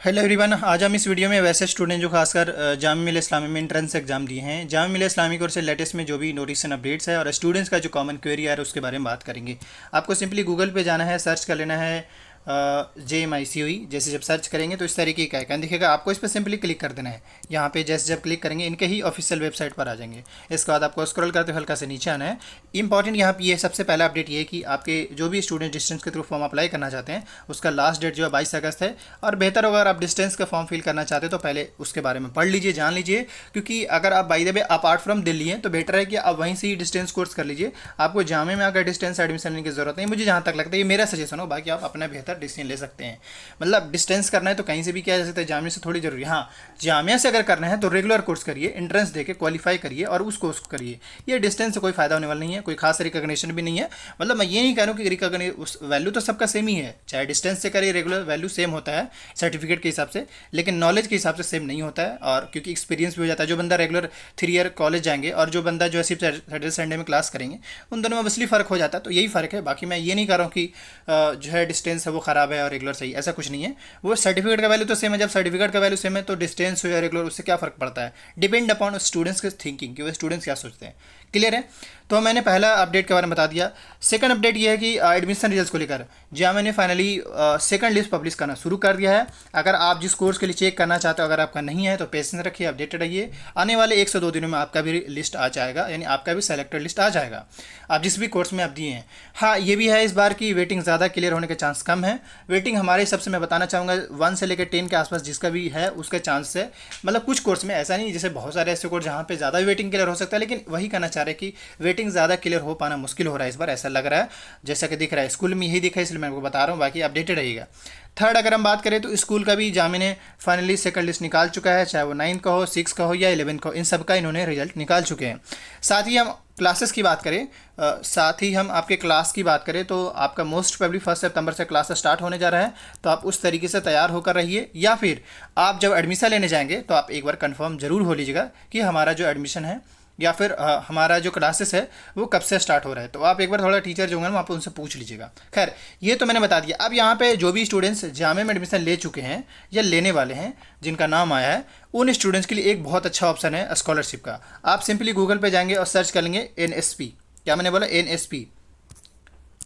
Hello everyone. आज हम इस वीडियो में वैसे स्टूडेंट जो खासकर जामिया मिल्लिया इस्लामी में एंट्रेंस एग्जाम दिए हैं, जामिया मिल्लिया इस्लामी की ओर से लेटेस्ट में जो भी नोटिफिकेशन अपडेट्स है और स्टूडेंट्स का जो कॉमन क्वेरी है उसके बारे में बात करेंगे। आपको सिंपली गूगल पे जाना है, सर्च कर लेना है JMICOE। जैसे जब सर्च करेंगे तो इस तरीके का आइकन दिखेगा, आपको इस पर सिंपली क्लिक कर देना है। यहाँ पे जैसे जब क्लिक करेंगे इनके ही ऑफिशियल वेबसाइट पर आ जाएंगे। इसके बाद आपको स्क्रॉल करते हुए हल्का से नीचे आना है। इंपॉर्टेंट यहाँ पे ये सबसे पहला अपडेट ये है कि आपके जो भी स्टूडेंट डिस्टेंस के थ्रू फॉर्म अप्लाई करना चाहते हैं उसका लास्ट डेट जो है 22 अगस्त है। और बेहतर होगा अगर आप डिस्टेंस का फॉर्म फिल करना चाहते हैं तो पहले उसके बारे में पढ़ लीजिए, जान लीजिए। क्योंकि अगर आप by the way apart from Delhi हैं तो बेटर है कि आप वहीं से ही डिस्टेंस कोर्स कर लीजिए। आपको जामे में अगर डिस्टेंस एडमिशन लेने की जरूरत नहीं, मुझे जहाँ तक लगता है ये मेरा सजेशन हो, बाकी आप अपना बेहतर डिसीजन ले सकते हैं। मतलब डिस्टेंस करना है तो कहीं से भी किया जा सकता है, जामिया से थोड़ी जरूरी। हाँ, जामिया से अगर करना है तो रेगुलर कोर्स करिए, एंट्रेंस देके क्वालिफाई करिए और उस कोर्स को करिए। ये डिस्टेंस से कोई फायदा होने वाला नहीं है, कोई खास रिकॉग्निशन भी नहीं है। मतलब मैं ये नहीं कह रहा हूँ कि रिकॉग्निशन वैल्यू तो सबका सेम ही है, चाहे डिस्टेंस से करिए रेगुलर वैल्यू सेम होता है सर्टिफिकेट के हिसाब से, लेकिन नॉलेज के हिसाब से सेम नहीं होता है। और क्योंकि एक्सपीरियंस भी हो जाता है, जो बंदा रेगुलर 3 ईयर कॉलेज जाएंगे और जो बंदा जो है सिर्फ सैटरडे संडे में क्लास करेंगे, उन दोनों में असली फ़र्क हो जाता है। तो यही फ़र्क है, बाकी मैं ये नहीं कर रहा हूँ कि जो है डिस्टेंस है वो ख़राब है और रेगुलर सही, ऐसा कुछ नहीं है। वो सर्टिफिकेट का वैल्यू तो सेम है, जब सर्टिफिकेट का वैल्यू सेम है तो डिस्टेंस हो या रेगुलर उससे क्या फ़र्क पड़ता है। डिपेंड अपॉन स्टूडेंट्स के थिंकिंग कि वो स्टूडेंट्स क्या सोचते हैं। क्लियर है? तो मैंने पहला अपडेट के बारे में बता दिया। सेकंड अपडेट ये है कि एडमिशन रिजल्ट्स को लेकर जामिया ने फाइनली सेकंड लिस्ट पब्लिश करना शुरू कर दिया है। अगर आप जिस कोर्स के लिए चेक करना चाहते हो अगर आपका नहीं है तो पेशेंस रखिए, अपडेटेड रहिए। आने वाले 1 से 2 दिनों में आपका भी लिस्ट आ जाएगा, यानी आपका भी सेलेक्टेड लिस्ट आ जाएगा, आप जिस भी कोर्स में आप दिए हैं। हाँ, ये भी है इस बार की वेटिंग ज़्यादा क्लियर होने के चांस कम है। वेटिंग हमारे हिसाब से मैं बताना चाहूँगा 1 से लेकर 10 के आसपास जिसका भी है उसका चांस है। मतलब कुछ कोर्स में ऐसा नहीं, जैसे बहुत सारे ऐसे कोर्स जहाँ पे ज़्यादा वेटिंग क्लियर हो सकता है, लेकिन वही कहना चाह रहे हैं कि वेटिंग ज़्यादा क्लियर हो पाना मुश्किल हो रहा है इस बार, ऐसा लग रहा है। जैसा कि दिख रहा है स्कूल में यही दिखा है, इसलिए मैं आपको बता रहा हूँ, बाकी अपडेटेड रहेगा। थर्ड अगर हम बात करें तो स्कूल का भी जामिया ने फाइनली सेकंड लिस्ट निकाल चुका है, चाहे वो 9 का हो, 6 का हो या 11 का हो, इन सब का इन्होंने रिजल्ट निकाल चुके हैं। साथ ही हम क्लासेस की बात करें, साथ ही हम आपके क्लास की बात करें तो आपका मोस्ट प्रोबेबली 1 सितंबर से क्लास स्टार्ट होने जा रहा है। तो आप उस तरीके से तैयार होकर रहिए, या फिर आप जब एडमिशन लेने जाएंगे तो आप एक बार कंफर्म जरूर हो लीजिएगा कि हमारा जो एडमिशन है या फिर हमारा जो क्लासेस है वो कब से स्टार्ट हो रहा है। तो आप एक बार थोड़ा टीचर जो होंगे ना आप उनसे पूछ लीजिएगा। खैर, ये तो मैंने बता दिया। अब यहाँ पे जो भी स्टूडेंट्स जामिया में एडमिशन ले चुके हैं या लेने वाले हैं जिनका नाम आया है, उन स्टूडेंट्स के लिए एक बहुत अच्छा ऑप्शन है स्कॉलरशिप का। आप सिंपली गूगल पे जाएंगे और सर्च कर लेंगे NSP। क्या मैंने बोला? NSP।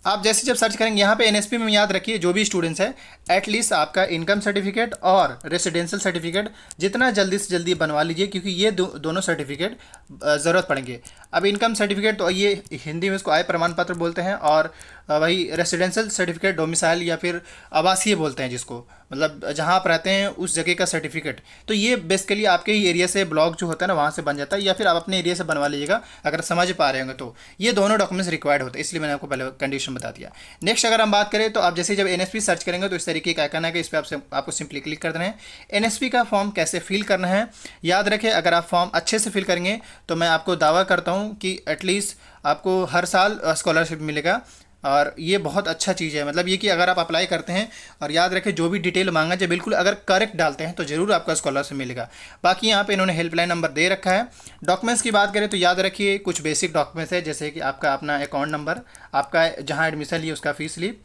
आप जैसे जब सर्च करेंगे यहाँ पे NSP में याद रखिए जो भी स्टूडेंट्स हैं एटलीस्ट आपका इनकम सर्टिफिकेट और रेसिडेंशियल सर्टिफिकेट जितना जल्दी से जल्दी बनवा लीजिए, क्योंकि ये दोनों सर्टिफिकेट ज़रूरत पड़ेंगे। अब इनकम सर्टिफिकेट तो ये हिंदी में इसको आय प्रमाण पत्र बोलते हैं, और वही रेसिडेंशियल सर्टिफिकेट डोमिसाइल या फिर आवासीय बोलते हैं जिसको, मतलब जहाँ आप रहते हैं उस जगह का सर्टिफिकेट। तो ये बेसिकली आपके ही एरिया से ब्लॉक जो होता है ना वहाँ से बन जाता है, या फिर आप अपने एरिया से बनवा लीजिएगा अगर समझ पा रहे होंगे तो। ये दोनों डॉक्यूमेंट्स रिक्वायर्ड होते हैं, इसलिए मैंने आपको पहले कंडीशन बता दिया। नेक्स्ट अगर हम बात करें तो आप जैसे जब NSP सर्च करेंगे तो इस तरीके का आइकन है कि इस पर आपको सिंपली क्लिक कर देना है। NSP का फॉर्म कैसे फिल करना है याद रखें, अगर आप फॉर्म अच्छे से फिल करेंगे तो मैं आपको दावा करता हूँ कि एटलीस्ट आपको हर साल स्कॉलरशिप मिलेगा। और ये बहुत अच्छा चीज़ है, मतलब ये कि अगर आप अप्लाई करते हैं और याद रखें जो भी डिटेल मांगा जाए बिल्कुल अगर करेक्ट डालते हैं तो ज़रूर आपका स्कॉलरशिप मिलेगा। बाकी यहाँ पे इन्होंने हेल्पलाइन नंबर दे रखा है। डॉक्यूमेंट्स की बात करें तो याद रखिए कुछ बेसिक डॉक्यूमेंट्स है, जैसे कि आपका अपना अकाउंट नंबर, आपका जहाँ एडमिशन लिए उसका फ़ीस स्लिप,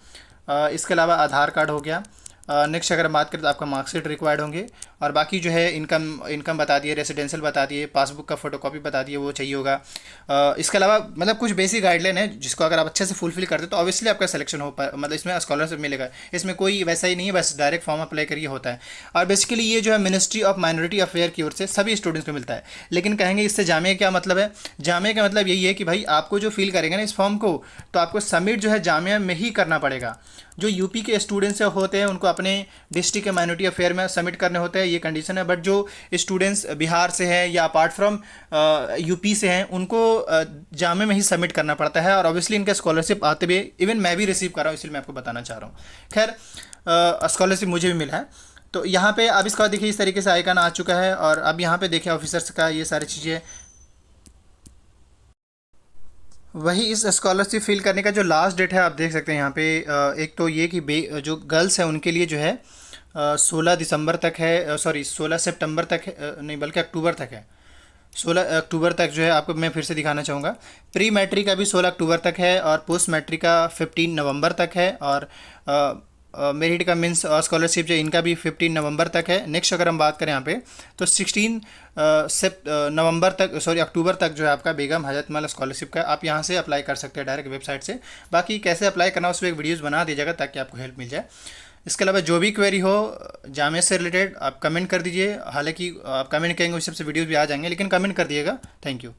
इसके अलावा आधार कार्ड हो गया। नेक्स्ट अगर हम बात करें तो आपका मार्कशीट रिक्वायर्ड होंगे, और बाकी जो है इनकम बता दिए, रेसिडेंशियल बता दिए, पासबुक का फोटोकॉपी बता दिए वो चाहिए होगा। इसके अलावा मतलब कुछ बेसिक गाइडलाइन है जिसको अगर आप अच्छे से फुलफिल करते तो ऑब्वियसली आपका सिलेक्शन हो पाए, मतलब इसमें स्कॉलरशिप मिलेगा। इसमें कोई वैसा ही नहीं है बस डायरेक्ट फॉर्म अप्लाई करिए होता है। और बेसिकली ये जो है मिनिस्ट्री ऑफ माइनॉरिटी अफेयर की ओर से सभी स्टूडेंट्स को मिलता है। लेकिन कहेंगे इससे जामिया क्या मतलब है? जामिया का मतलब यही है कि भाई आपको जो फिल करेंगे ना इस फॉर्म को, तो आपको सबमिट जो है जामिया में ही करना पड़ेगा। जो यूपी के स्टूडेंट्स होते हैं उनको अपने डिस्ट्रिक्ट के माइनॉरिटी अफेयर में सबमिट करने होते हैं, ये कंडीशन है। बट जो स्टूडेंट्स बिहार से हैं या अपार्ट फ्रॉम यूपी से हैं उनको जामिया में ही सबमिट करना पड़ता है। और ऑब्वियसली इनका स्कॉलरशिप आते हुए इवन मैं भी रिसीव कर रहा हूँ, इसलिए मैं आपको बताना चाह रहा हूँ। खैर, स्कॉलरशिप मुझे भी मिला है। तो यहाँ पे अब इसका देखिए इस तरीके से आइकन आ चुका है, और अब यहाँ पे देखिए ऑफिसर्स का ये सारी चीज़ें। वही इस स्कॉलरशिप फिल करने का जो लास्ट डेट है आप देख सकते हैं यहाँ पे। एक तो ये कि जो गर्ल्स हैं उनके लिए जो है 16 दिसंबर तक है, सॉरी 16 सितंबर तक है, नहीं बल्कि अक्टूबर तक है। 16 अक्टूबर तक जो है आपको मैं फिर से दिखाना चाहूँगा। प्री मैट्रिक का भी 16 अक्टूबर तक है, और पोस्ट मैट्रिक का 15 नवंबर तक है, और मेरिट का मीन्स स्कॉलरशिप जो इनका भी 15 नवंबर तक है। नेक्स्ट अगर हम बात करें यहाँ पे तो 16 नवंबर तक, सॉरी अक्टूबर तक जो है आपका बेगम हजरतमल स्कॉलरशिप का आप यहाँ से अप्लाई कर सकते हैं डायरेक्ट वेबसाइट से। बाकी कैसे अप्लाई करना उस पर एक वीडियोज़ बना दीजिएगा ताकि आपको हेल्प मिल जाए। इसके अलावा जो भी क्वेरी हो जामिया से रिलेटेड आप कमेंट कर दीजिए। हालांकि आप कमेंट करेंगे उस सबसे वीडियोज़ भी आ जाएंगे, लेकिन कमेंट कर दिएगा। Thank you.